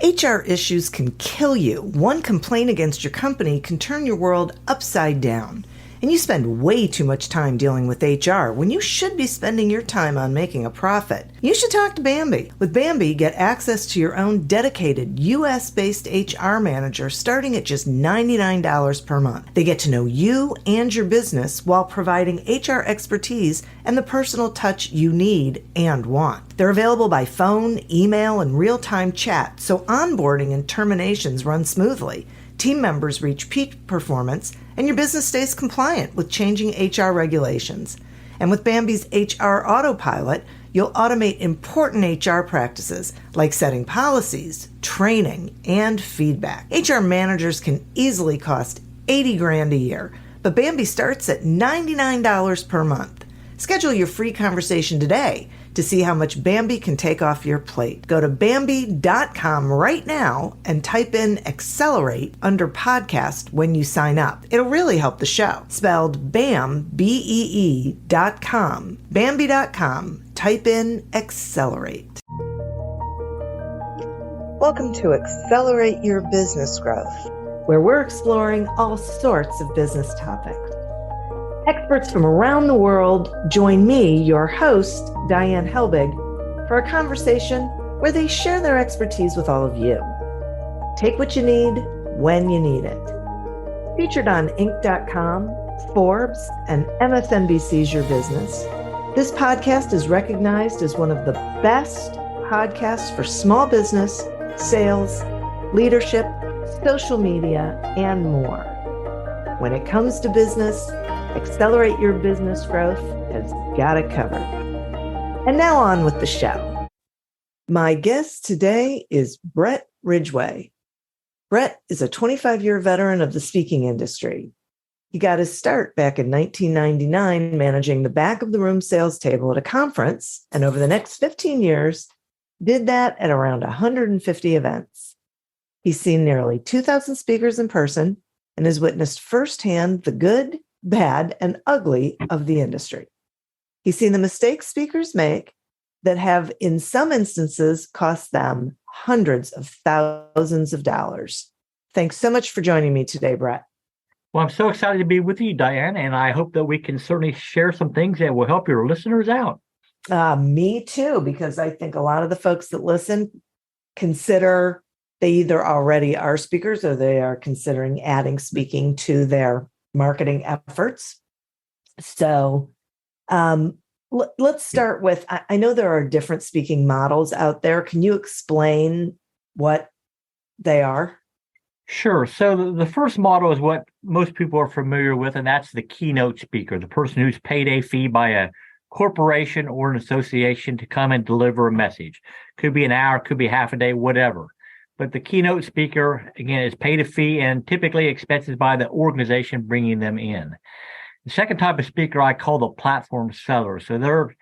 HR issues can kill you. One complaint against your company can turn your world upside down. And you spend way too much time dealing with HR when you should be spending your time on making a profit. You should talk to Bambi. With Bambi, get access to your own dedicated US-based HR manager starting at just $99 per month. They get to know you and your business while providing HR expertise and the personal touch you need and want. They're available by phone, email, and real-time chat, so onboarding and terminations run smoothly. Team members reach peak performance, and your business stays compliant with changing HR regulations. And with Bambi's HR Autopilot, you'll automate important HR practices like setting policies, training, and feedback. HR managers can easily cost $80,000 a year, but Bambi starts at $99 per month. Schedule your free conversation today to see how much Bambi can take off your plate. Go to Bambi.com right now and type in Accelerate under podcast when you sign up. It'll really help the show. Spelled BAM, BEE.com. Bambi.com. Type in Accelerate. Welcome to Accelerate Your Business Growth, where we're exploring all sorts of business topics. Experts from around the world join me, your host, Diane Helbig, for a conversation where they share their expertise with all of you. Take what you need when you need it. Featured on Inc.com, Forbes, and MSNBC's Your Business, this podcast is recognized as one of the best podcasts for small business, sales, leadership, social media, and more. When it comes to business, Accelerate Your Business Growth has got it covered. And now on with the show. My guest today is Bret Ridgway. Bret is a 25-year veteran of the speaking industry. He got his start back in 1999 managing the back of the room sales table at a conference, and over the next 15 years, did that at around 150 events. He's seen nearly 2,000 speakers in person and has witnessed firsthand the good, bad, and ugly of the industry. He's seen the mistakes speakers make that have, in some instances, cost them hundreds of thousands of dollars. Thanks so much for joining me today, Bret. Well, I'm so excited to be with you, Diane, and I hope that we can certainly share some things that will help your listeners out. Me too, because I think a lot of the folks that listen consider they either already are speakers or they are considering adding speaking to their marketing efforts. So let's start with, I know there are different speaking models out there. Can you explain what they are? Sure. So the first model is what most people are familiar with, and that's the keynote speaker, the person who's paid a fee by a corporation or an association to come and deliver a message. Could be an hour, could be half a day, whatever. But the keynote speaker, again, is paid a fee and typically expenses by the organization bringing them in. The second type of speaker I call the platform seller. So they're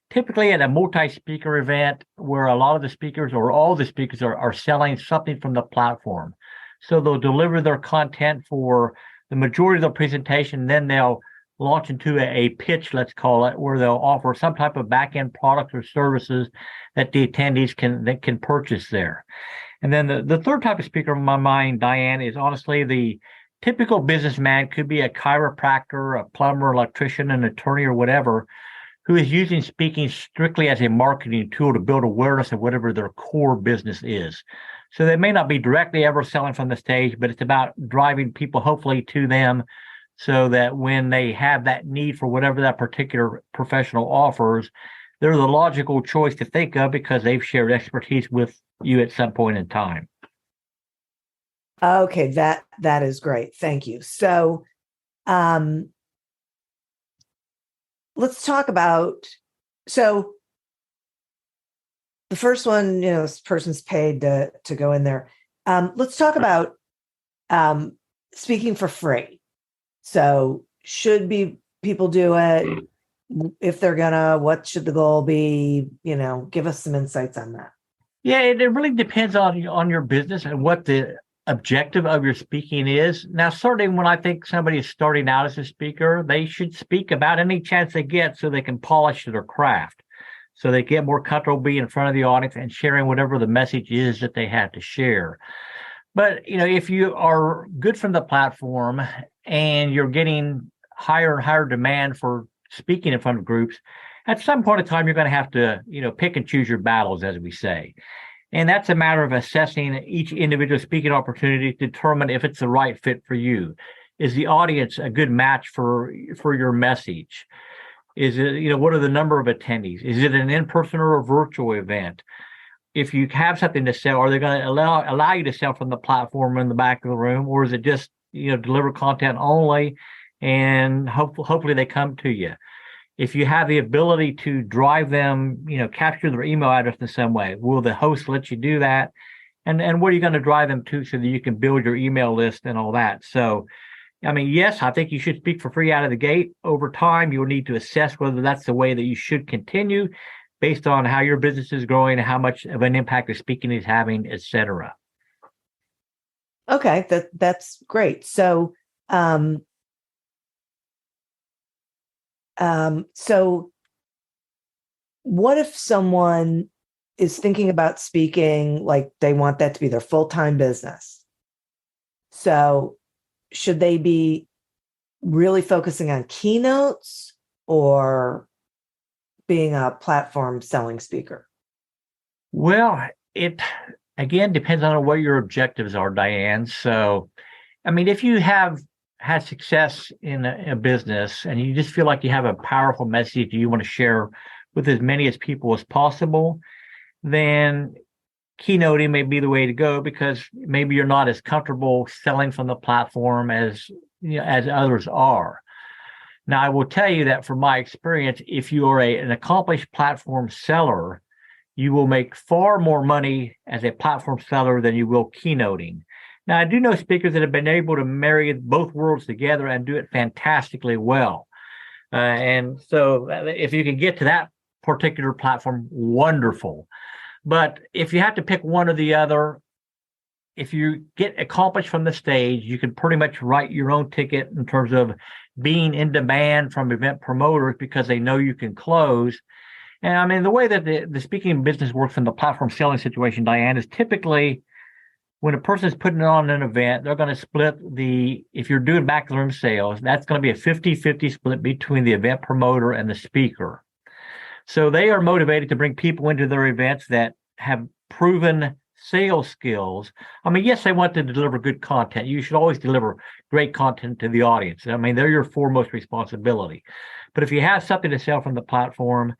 typically at a multi-speaker event where a lot of the speakers or all the speakers are selling something from the platform. So they'll deliver their content for the majority of their presentation, then they'll launch into a pitch, let's call it, where they'll offer some type of back-end products or services that the attendees can purchase there. And then the third type of speaker in my mind, Diane, is honestly the typical businessman, could be a chiropractor, a plumber, electrician, an attorney, or whatever, who is using speaking strictly as a marketing tool to build awareness of whatever their core business is. So they may not be directly ever selling from the stage, but it's about driving people hopefully to them so that when they have that need for whatever that particular professional offers, they're the logical choice to think of because they've shared expertise with you at some point in time. Okay, that is great. Thank you. So let's talk about, so the first one, this person's paid to go in there. Let's talk about speaking for free. So should people do it? If they're gonna, what should the goal be? Give us some insights on that. Yeah, it really depends on your business and what the objective of your speaking is. Now, certainly when I think somebody is starting out as a speaker, they should speak about any chance they get so they can polish their craft. so they get more comfortable being in front of the audience and sharing whatever the message is that they have to share. But if you are good from the platform and you're getting higher and higher demand for speaking in front of groups, at some point in time, you're going to have to, pick and choose your battles, as we say. And that's a matter of assessing each individual speaking opportunity to determine if it's the right fit for you. Is the audience a good match for your message? Is it, what are the number of attendees? Is it an in-person or a virtual event? If you have something to sell, are they going to allow you to sell from the platform in the back of the room, or is it just deliver content only, and hopefully they come to you? If you have the ability to drive them, capture their email address in some way, will the host let you do that? And what are you going to drive them to so that you can build your email list and all that? So, yes, I think you should speak for free out of the gate. Over time, you'll need to assess whether that's the way that you should continue, based on how your business is growing, how much of an impact the speaking is having, et cetera. Okay, that's great. So, so what if someone is thinking about speaking, like they want that to be their full-time business? So should they be really focusing on keynotes or being a platform selling speaker? Well, it again depends on what your objectives are, Diane. So, if you have had success in a business and you just feel like you have a powerful message you want to share with as many as people as possible, then keynoting may be the way to go, because maybe you're not as comfortable selling from the platform as others are. Now, I will tell you that from my experience, if you are an accomplished platform seller, you will make far more money as a platform seller than you will keynoting. Now, I do know speakers that have been able to marry both worlds together and do it fantastically well. And so if you can get to that particular platform, wonderful. But if you have to pick one or the other, if you get accomplished from the stage, you can pretty much write your own ticket in terms of being in demand from event promoters because they know you can close. And the way that the speaking business works in the platform selling situation, Diane, is typically when a person is putting on an event, they're going to split if you're doing back of the room sales, that's going to be a 50-50 split between the event promoter and the speaker. So they are motivated to bring people into their events that have proven sales skills. Yes, they want to deliver good content. You should always deliver great content to the audience. They're your foremost responsibility. But if you have something to sell from the platform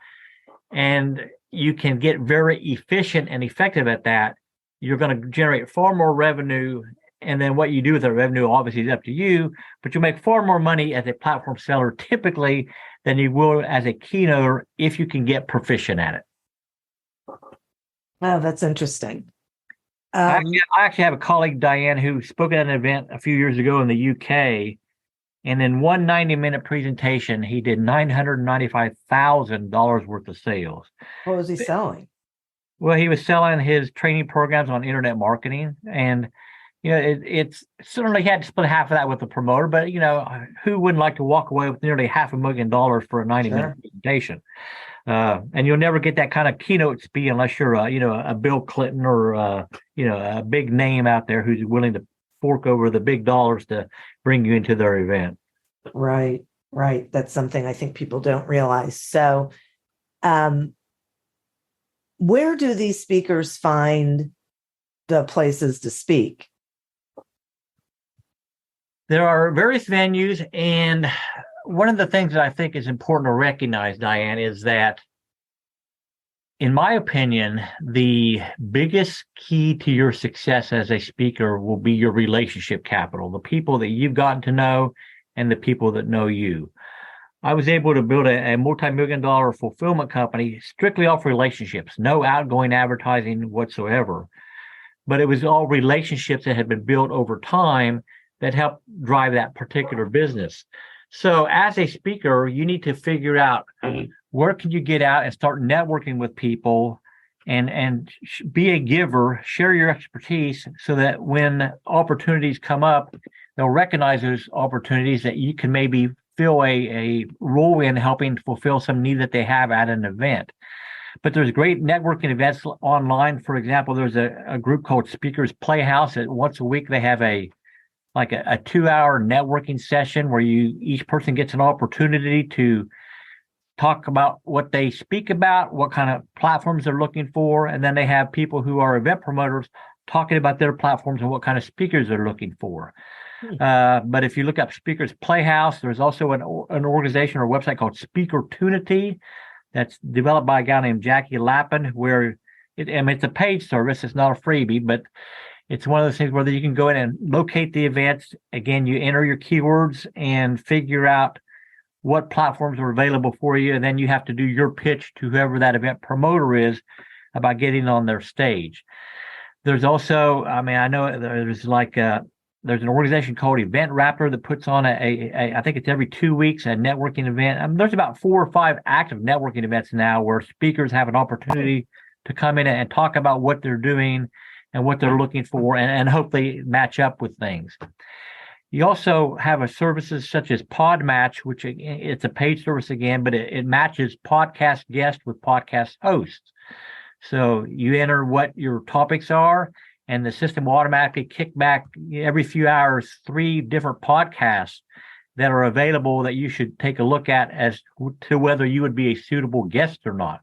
and you can get very efficient and effective at that, you're going to generate far more revenue. And then what you do with that revenue obviously is up to you, but you make far more money as a platform seller typically than you will as a keynoter if you can get proficient at it. Oh, that's interesting. I actually have a colleague, Diane, who spoke at an event a few years ago in the UK, and in one 90-minute presentation, he did $995,000 worth of sales. What was he selling? Well, he was selling his training programs on internet marketing, and it's certainly had to split half of that with the promoter, but who wouldn't like to walk away with nearly $500,000 for a 90-minute presentation? And you'll never get that kind of keynote speech unless you're a Bill Clinton or a big name out there who's willing to fork over the big dollars to bring you into their event. Right. That's something I think people don't realize. So, where do these speakers find the places to speak? There are various venues, and one of the things that I think is important to recognize, Diane, is that, in my opinion, the biggest key to your success as a speaker will be your relationship capital, the people that you've gotten to know and the people that know you. I was able to build a multi-million-dollar fulfillment company strictly off relationships, no outgoing advertising whatsoever. But it was all relationships that had been built over time that helped drive that particular business. So as a speaker, you need to figure out where can you get out and start networking with people and be a giver, share your expertise so that when opportunities come up, they'll recognize those opportunities that you can maybe fill a role in helping fulfill some need that they have at an event. But there's great networking events online. For example, there's a group called Speakers Playhouse that once a week they have a 2-hour networking session where each person gets an opportunity to talk about what they speak about, what kind of platforms they're looking for, and then they have people who are event promoters talking about their platforms and what kind of speakers they're looking for. But if you look up Speakers Playhouse, there's also an organization or website called Speakertunity that's developed by a guy named Jackie Lappin, where it's a paid service. It's not a freebie, but it's one of those things where you can go in and locate the events. Again, you enter your keywords and figure out what platforms are available for you, and then you have to do your pitch to whoever that event promoter is about getting on their stage. There's also, I know there's there's an organization called Event Raptor that puts on I think it's every 2 weeks, a networking event. There's about 4 or 5 active networking events now where speakers have an opportunity to come in and talk about what they're doing and what they're looking for, and hopefully match up with things. You also have services such as Podmatch, which it's a paid service again, but it matches podcast guests with podcast hosts. So you enter what your topics are, and the system will automatically kick back every few hours 3 different podcasts that are available that you should take a look at as to whether you would be a suitable guest or not.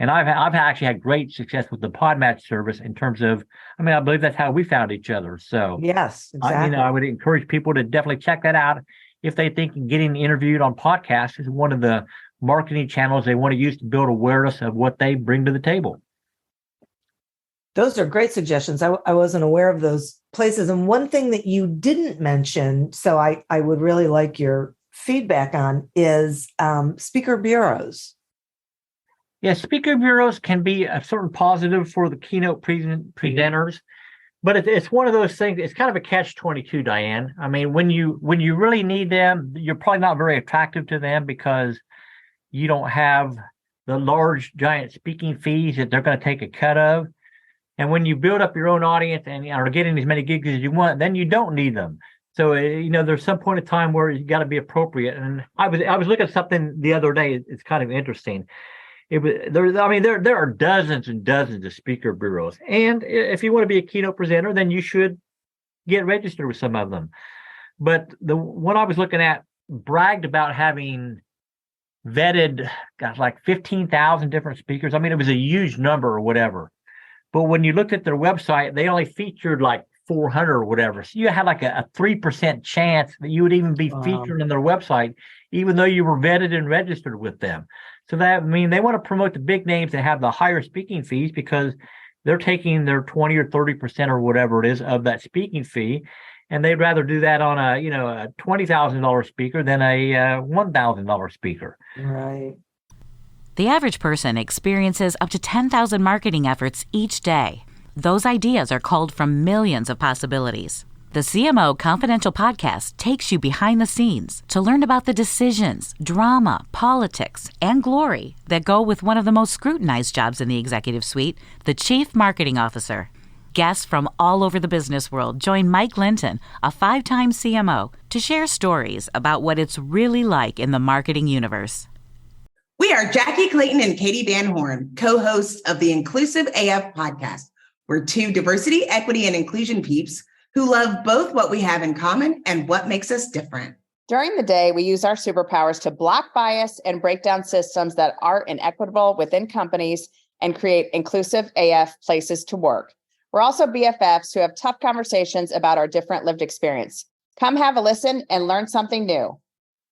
And I've actually had great success with the Podmatch service in terms of, I believe that's how we found each other. So yes, exactly. I would encourage people to definitely check that out if they think getting interviewed on podcasts is one of the marketing channels they want to use to build awareness of what they bring to the table. Those are great suggestions. I wasn't aware of those places. And one thing that you didn't mention, so I would really like your feedback on, is speaker bureaus. Yeah, speaker bureaus can be a certain positive for the keynote presenters, but it's one of those things. It's kind of a catch-22, Diane. When you really need them, you're probably not very attractive to them because you don't have the large, giant speaking fees that they're going to take a cut of. And when you build up your own audience and are getting as many gigs as you want, then you don't need them. So there's some point in time where you got to be appropriate. And I was looking at something the other day. It's kind of interesting. There are dozens and dozens of speaker bureaus, and if you want to be a keynote presenter, then you should get registered with some of them. But the one I was looking at bragged about having vetted, like 15,000 different speakers. It was a huge number or whatever. But when you looked at their website, they only featured like 400 or whatever. So you had like a 3% chance that you would even be featured on their website, even though you were vetted and registered with them. So they want to promote the big names that have the higher speaking fees because they're taking their 20 or 30% or whatever it is of that speaking fee. And they'd rather do that on a $20,000 speaker than a $1,000 speaker. Right. The average person experiences up to 10,000 marketing efforts each day. Those ideas are culled from millions of possibilities. The CMO Confidential podcast takes you behind the scenes to learn about the decisions, drama, politics, and glory that go with one of the most scrutinized jobs in the executive suite, the Chief Marketing Officer. Guests from all over the business world join Mike Linton, a 5-time CMO, to share stories about what it's really like in the marketing universe. We are Jackie Clayton and Katie Van Horn, co-hosts of the Inclusive AF podcast. We're 2 diversity, equity, and inclusion peeps who love both what we have in common and what makes us different. During the day, we use our superpowers to block bias and break down systems that are inequitable within companies and create inclusive AF places to work. We're also BFFs who have tough conversations about our different lived experience. Come have a listen and learn something new.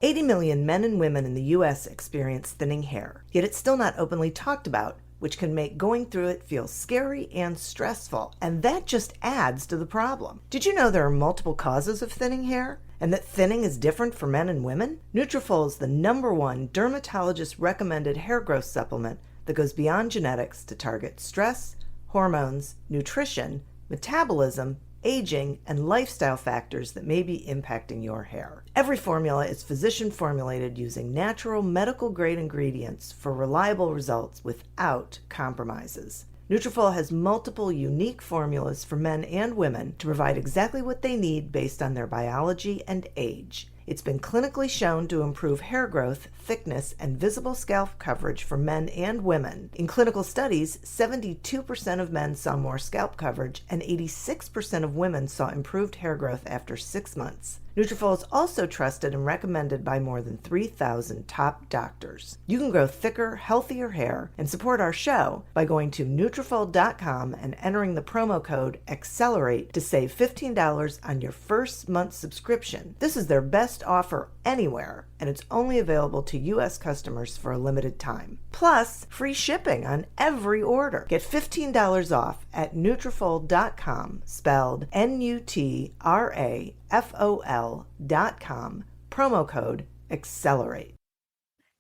80 million men and women in the U.S. experience thinning hair, yet it's still not openly talked about, which can make going through it feel scary and stressful. And that just adds to the problem. Did you know there are multiple causes of thinning hair? And that thinning is different for men and women? Nutrafol is the #1 dermatologist-recommended hair growth supplement that goes beyond genetics to target stress, hormones, nutrition, metabolism, aging, and lifestyle factors that may be impacting your hair. Every formula is physician formulated using natural medical-grade ingredients for reliable results without compromises. Nutrafol has multiple unique formulas for men and women to provide exactly what they need based on their biology and age. It's been clinically shown to improve hair growth, thickness, and visible scalp coverage for men and women. In clinical studies, 72% of men saw more scalp coverage and 86% of women saw improved hair growth after 6 months. Nutrafol is also trusted and recommended by more than 3,000 top doctors. You can grow thicker, healthier hair and support our show by going to Nutrafol.com and entering the promo code ACCELERATE to save $15 on your first month subscription. This is their best offer anywhere, and it's only available to U.S. customers for a limited time. Plus, free shipping on every order. Get $15 off at Nutrafol.com, spelled Nutrafol.com, promo code ACCELERATE.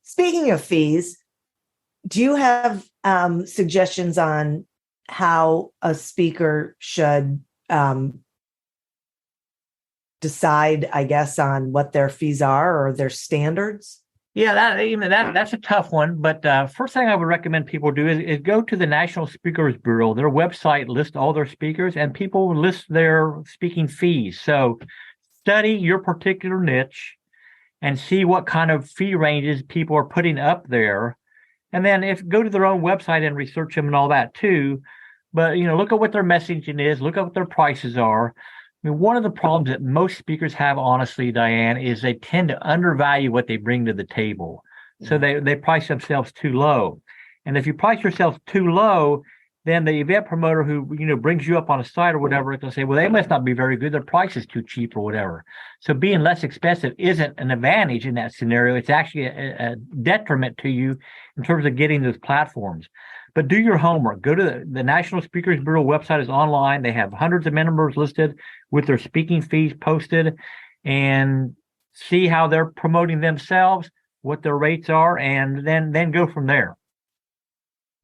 Speaking of fees, do you have suggestions on how a speaker should decide, I guess, on what their fees are or their standards? Yeah, that's a tough one. But first thing I would recommend people do is go to the National Speakers Bureau. Their website lists all their speakers, and people list their speaking fees. So study your particular niche and see what kind of fee ranges people are putting up there. And then go to their own website and research them and all that too. But, look at what their messaging is, look at what their prices are. I mean, one of the problems that most speakers have, honestly, Diane, is they tend to undervalue what they bring to the table. So they price themselves too low. And if you price yourself too low, then the event promoter who, brings you up on a site or whatever, they'll say, well, they must not be very good. Their price is too cheap or whatever. So being less expensive isn't an advantage in that scenario. It's actually a detriment to you in terms of getting those platforms. But do your homework. Go to the National Speakers Bureau website is online. They have hundreds of members listed with their speaking fees posted, and see how they're promoting themselves, what their rates are, and then go from there.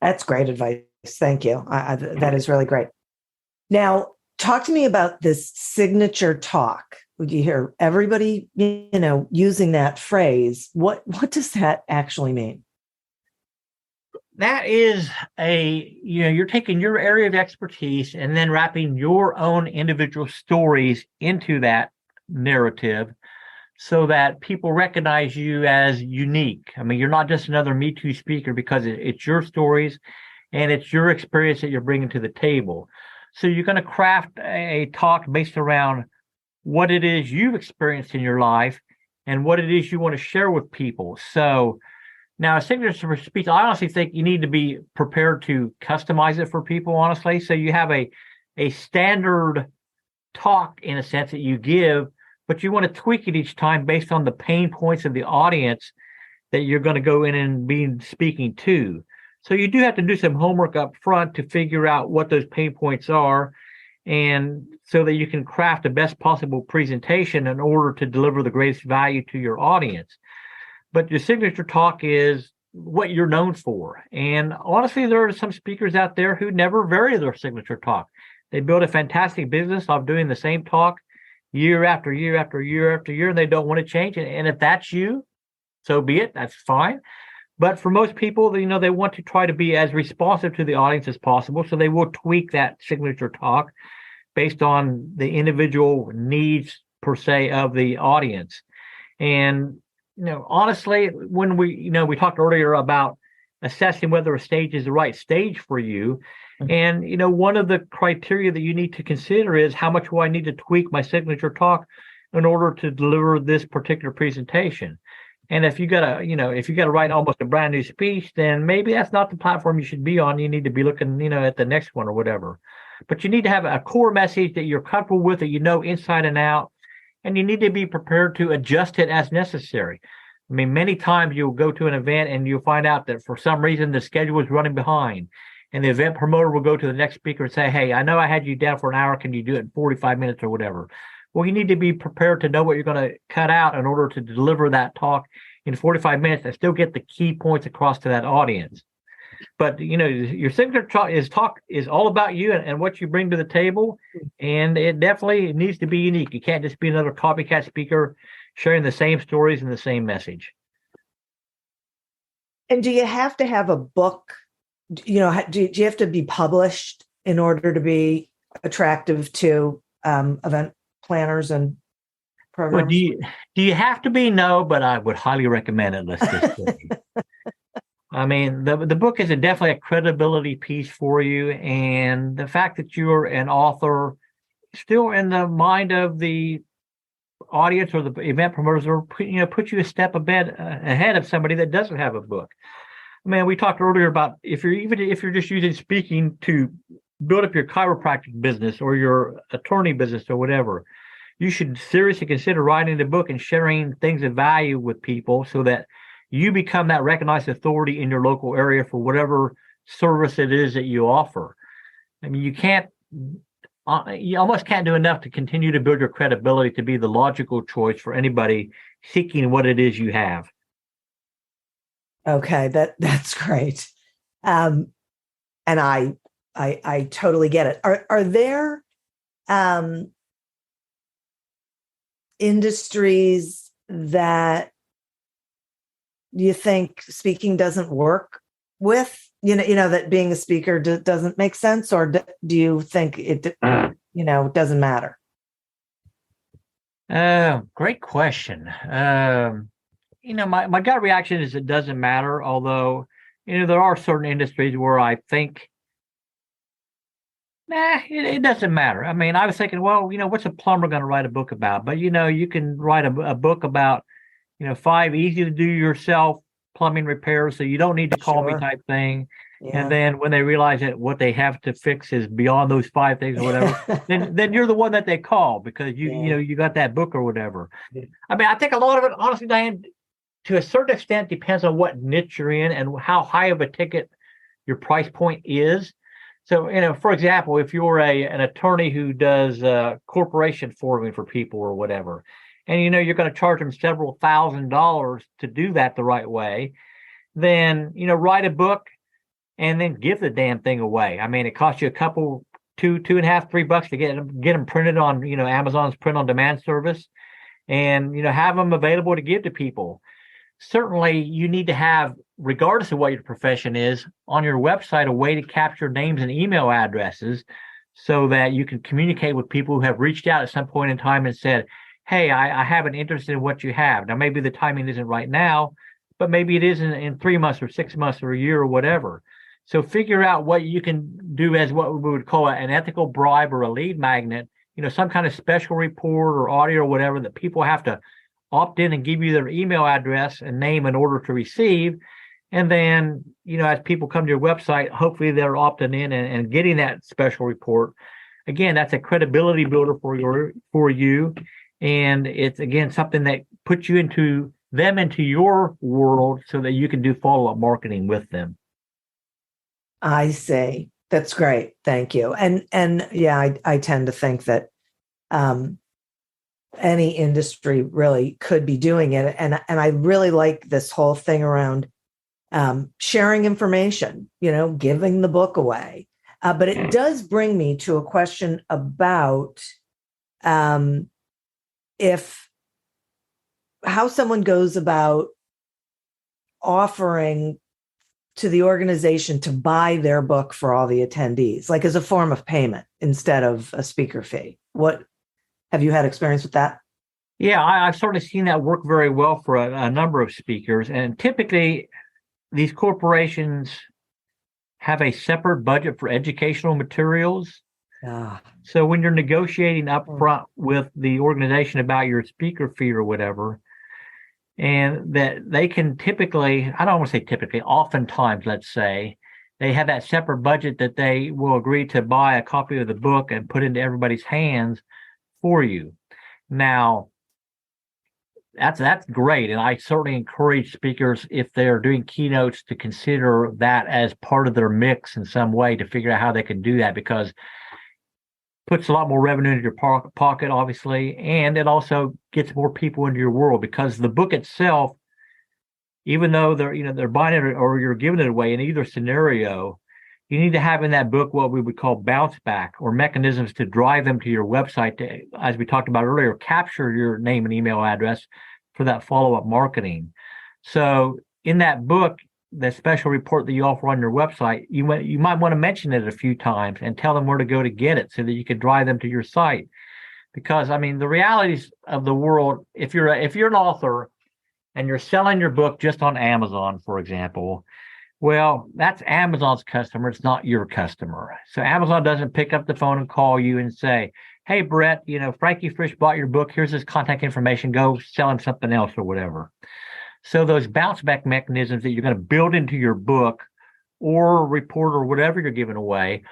That's great advice. Thank you. That is really great. Now, talk to me about this signature talk. Would you hear everybody, using that phrase? What does that actually mean? That is you're taking your area of expertise and then wrapping your own individual stories into that narrative so that people recognize you as unique. I mean, you're not just another Me Too speaker, because it's your stories and it's your experience that you're bringing to the table. So you're going to craft a talk based around what it is you've experienced in your life and what it is you want to share with people. So now, a signature speech, I honestly think you need to be prepared to customize it for people, honestly. So you have a standard talk, in a sense, that you give, but you want to tweak it each time based on the pain points of the audience that you're going to go in and be speaking to. So you do have to do some homework up front to figure out what those pain points are, and so that you can craft the best possible presentation in order to deliver the greatest value to your audience. But your signature talk is what you're known for. And honestly, there are some speakers out there who never vary their signature talk. They build a fantastic business of doing the same talk year after year after year after year, and they don't want to change it. And if that's you, so be it. That's fine. But for most people, they want to try to be as responsive to the audience as possible. So they will tweak that signature talk based on the individual needs, per se, of the audience. And honestly, when we talked earlier about assessing whether a stage is the right stage for you. And, one of the criteria that you need to consider is how much will I need to tweak my signature talk in order to deliver this particular presentation. And if you got to write almost a brand new speech, then maybe that's not the platform you should be on. You need to be looking, at the next one or whatever. But you need to have a core message that you're comfortable with, that inside and out. And you need to be prepared to adjust it as necessary. I mean, many times you'll go to an event and you'll find out that for some reason the schedule is running behind. And the event promoter will go to the next speaker and say, hey, I know I had you down for an hour. Can you do it in 45 minutes or whatever? Well, you need to be prepared to know what you're going to cut out in order to deliver that talk in 45 minutes and still get the key points across to that audience. But, your signature talk is all about you and what you bring to the table. And it definitely needs to be unique. You can't just be another copycat speaker sharing the same stories and the same message. And do you have to have a book? Do you have to be published in order to be attractive to event planners and Well, do you have to be? No, but I would highly recommend it. Let's just say. I mean, the book is definitely a credibility piece for you, and the fact that you're an author, still in the mind of the audience or the event promoters, or put you a step ahead of somebody that doesn't have a book. I mean, we talked earlier about if you're just using speaking to build up your chiropractic business or your attorney business or whatever, you should seriously consider writing the book and sharing things of value with people so that you become that recognized authority in your local area for whatever service it is that you offer. I mean, you almost can't do enough to continue to build your credibility to be the logical choice for anybody seeking what it is you have. Okay, that's great. And I totally get it. Are there industries that you think speaking doesn't work with? That being a speaker doesn't make sense, or do you think it doesn't matter? Great question. My gut reaction is it doesn't matter, although, there are certain industries where I think, it doesn't matter. I mean, I was thinking, well, what's a plumber going to write a book about? But, you can write a book about, 5 easy to do yourself plumbing repairs, so you don't need to call me type thing. Yeah. And then when they realize that what they have to fix is beyond those 5 things or whatever, then you're the one that they call because you got that book or whatever. Yeah. I mean, I think a lot of it, honestly, Diane, to a certain extent depends on what niche you're in and how high of a ticket your price point is. So, for example, if you're an attorney who does corporation forming for people or whatever, and you're going to charge them several $1,000s to do that the right way, then write a book and then give the damn thing away. I mean, it costs you a couple, $2.5, $3 to get them printed on Amazon's print on demand service, and have them available to give to people. Certainly, you need to have, regardless of what your profession is, on your website a way to capture names and email addresses so that you can communicate with people who have reached out at some point in time and said, hey, I have an interest in what you have. Now, maybe the timing isn't right now, but maybe it is in 3 months or 6 months or a year or whatever. So figure out what you can do as what we would call an ethical bribe or a lead magnet, some kind of special report or audio or whatever that people have to opt in and give you their email address and name in order to receive. And then, as people come to your website, hopefully they're opting in and getting that special report. Again, that's a credibility builder for you. And it's, again, something that puts you into your world so that you can do follow-up marketing with them. I see. That's great. Thank you. And yeah, I tend to think that any industry really could be doing it. And I really like this whole thing around sharing information, giving the book away. But it does bring me to a question about how someone goes about offering to the organization to buy their book for all the attendees, like as a form of payment instead of a speaker fee. What have you had experience with that? Yeah, I've certainly seen that work very well for a number of speakers. And typically, these corporations have a separate budget for educational materials. So when you're negotiating up front with the organization about your speaker fee or whatever, and that they can typically, I don't want to say typically, oftentimes, let's say, they have that separate budget that they will agree to buy a copy of the book and put into everybody's hands for you. Now, that's great. And I certainly encourage speakers, if they're doing keynotes, to consider that as part of their mix in some way to figure out how they can do that, because puts a lot more revenue into your pocket, obviously, and it also gets more people into your world, because the book itself, even though they're buying it or you're giving it away, in either scenario, you need to have in that book what we would call bounce back, or mechanisms to drive them to your website to, as we talked about earlier, capture your name and email address for that follow-up marketing. So in that book, the special report that you offer on your website, you might want to mention it a few times and tell them where to go to get it so that you can drive them to your site. Because I mean, the realities of the world, if you're an author and you're selling your book just on Amazon, for example, well, that's Amazon's customer. It's not your customer. So Amazon doesn't pick up the phone and call you and say, hey, Bret, Frankie Frisch bought your book. Here's his contact information. Go sell him something else or whatever. So those bounce back mechanisms that you're going to build into your book or report or whatever you're giving away,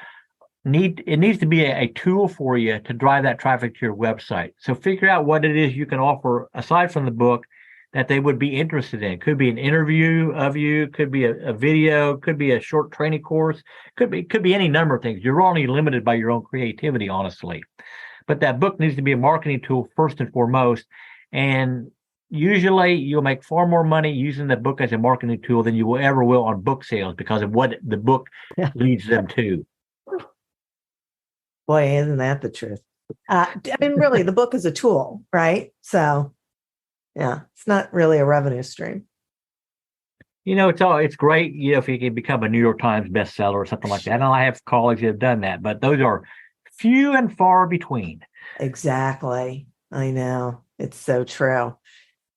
it needs to be a tool for you to drive that traffic to your website. So figure out what it is you can offer aside from the book that they would be interested in. Could be an interview of you, could be a video, could be a short training course, could be any number of things. You're only limited by your own creativity, honestly. But that book needs to be a marketing tool first and foremost. And usually you'll make far more money using the book as a marketing tool than you will ever will on book sales because of what the book leads them to. Boy, isn't that the truth? I mean, really, the book is a tool, right? So, yeah, it's not really a revenue stream. It's great, if you can become a New York Times bestseller or something like that. And I have colleagues that have done that, but those are few and far between. Exactly. I know. It's so true.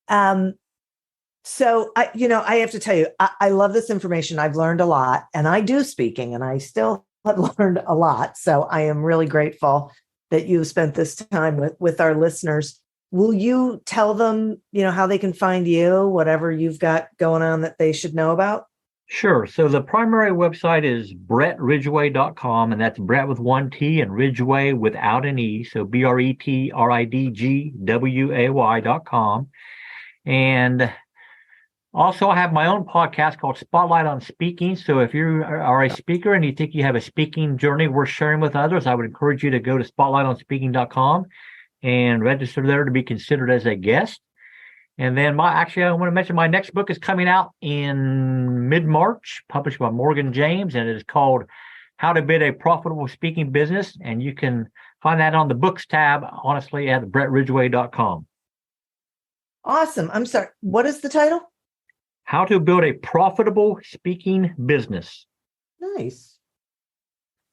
So I have to tell you, I love this information. I've learned a lot, and I do speaking, and I still have learned a lot. So I am really grateful that you spent this time with our listeners. Will you tell them, how they can find you, whatever you've got going on that they should know about? Sure. So the primary website is BretRidgway.com, and that's Bret with one T and Ridgway without an E. So BretRidgway.com. And also, I have my own podcast called Spotlight on Speaking. So if you are a speaker and you think you have a speaking journey worth sharing with others, I would encourage you to go to spotlightonspeaking.com and register there to be considered as a guest. And then I want to mention my next book is coming out in mid-March, published by Morgan James, and it is called How to Build a Profitable Speaking Business. And you can find that on the books tab, honestly, at BretRidgway.com. Awesome. I'm sorry. What is the title? How to Build a Profitable Speaking Business. Nice.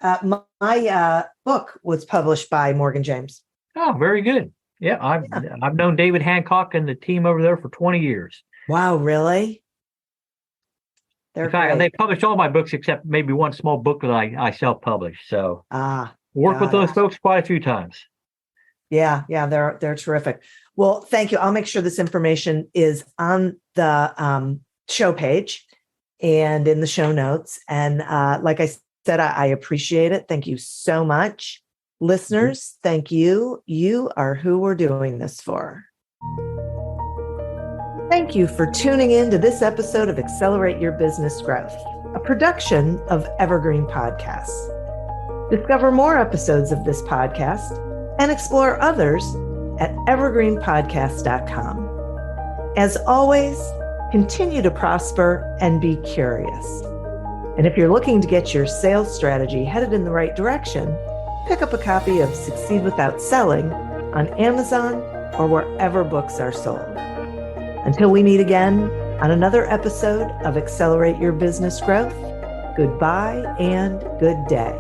My book was published by Morgan James. Oh, very good. Yeah, I've known David Hancock and the team over there for 20 years. Wow, really? In fact, they published all my books except maybe one small book that I self-published. So worked with those folks quite a few times. Yeah, they're terrific. Well, thank you. I'll make sure this information is on the show page and in the show notes. And like I said, I appreciate it. Thank you so much. Listeners, thank you. You are who we're doing this for. Thank you for tuning in to this episode of Accelerate Your Business Growth, a production of Evergreen Podcasts. Discover more episodes of this podcast and explore others at evergreenpodcast.com. As always, continue to prosper and be curious. And if you're looking to get your sales strategy headed in the right direction, pick up a copy of Succeed Without Selling on Amazon or wherever books are sold. Until we meet again on another episode of Accelerate Your Business Growth, goodbye and good day.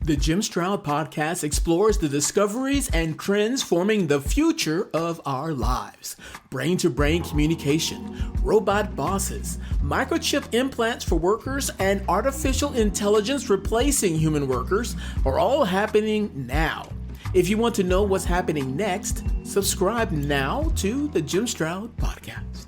The Jim Stroud Podcast explores the discoveries and trends forming the future of our lives. Brain-to-brain communication, robot bosses, microchip implants for workers, and artificial intelligence replacing human workers are all happening now. If you want to know what's happening next, subscribe now to the Jim Stroud Podcast.